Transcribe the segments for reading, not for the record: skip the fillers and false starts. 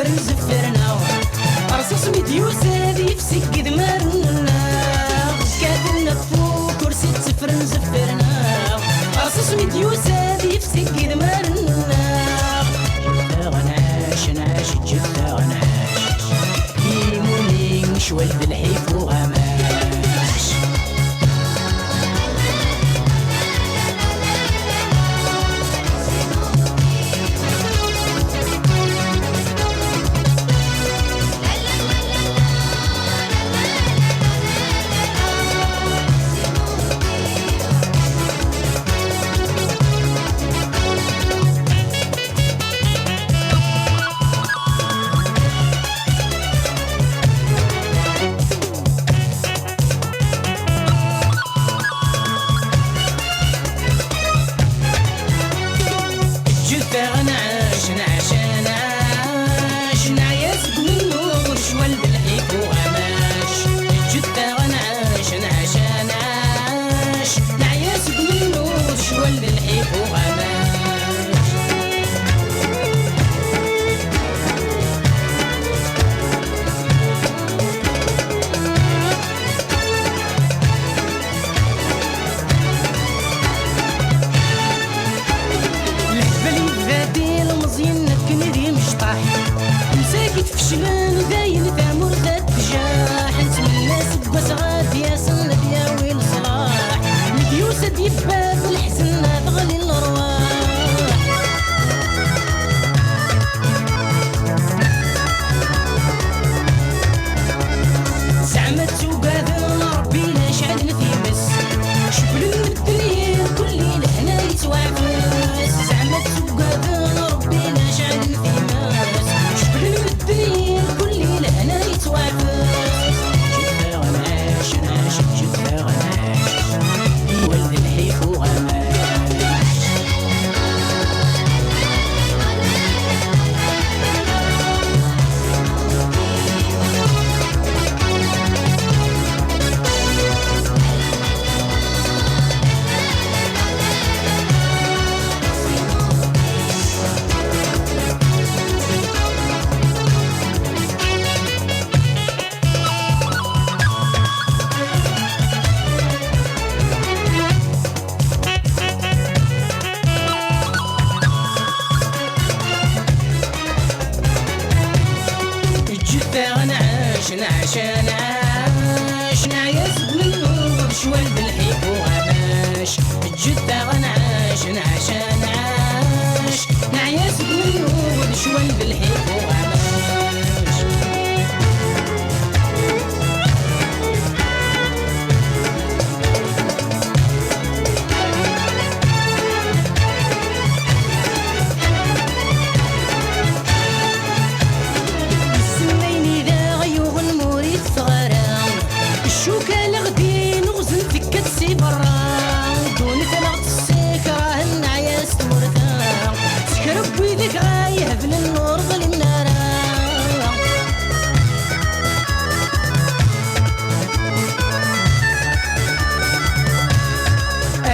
زفرن زفرنا رصاص مديوسة ذي في سكة مرنا كاتلنا فوق كرسي زفرن زفرنا رصاص مديوسة ذي في سكة مرنا غناش نعاش جثة غناش يموني نشوال بالحيف وغماش نعاش نعاش نعاش نعيس بالنور شوال بالحيف وغماش جثة غنعاش نعاش نعاش نعيس بالنور شوال بالحيف وغماش فشلان داين ثامر ذات جاح نتمنى سبوس غادي يا سند يا ويل صلاح مديوسة ديباب الحزن تغلي الارواح زعما توقاذن ربي لا شعل نثيبس شبل الدنيا كل ليلة هنا يتوعبس زعما توقاذن ربي لا شعل نثيبس شبل الدنيا كل ليلة هنا يتوعبس جثة غناش ناش جثة غناش ولد الحيف وغماش نعاش نعاش نعاش نعيس بالنور شوال بالحيف وغماش الجثة غنعاش نعاش نعاش نعيس بالنور شوال بالحيف وغماش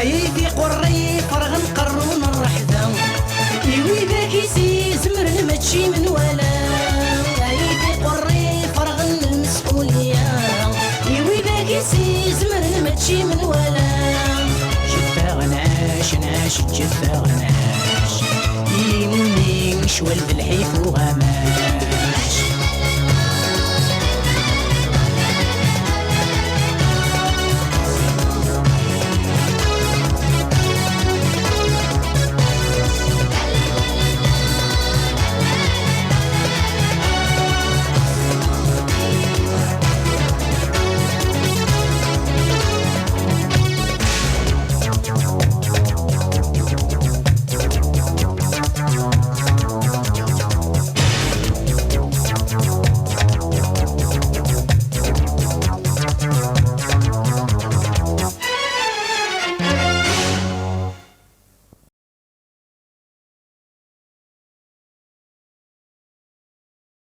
ايدي قري فرغ نقرون الرحدة يوي ذاك يسي زمر ماتشي من ولا ايدي قري فرغ المسؤولية يوي ذاك يسي زمر ماتشي من ولا جثة غناش ناش جثة غناش يموني شوال بالحيف وغماش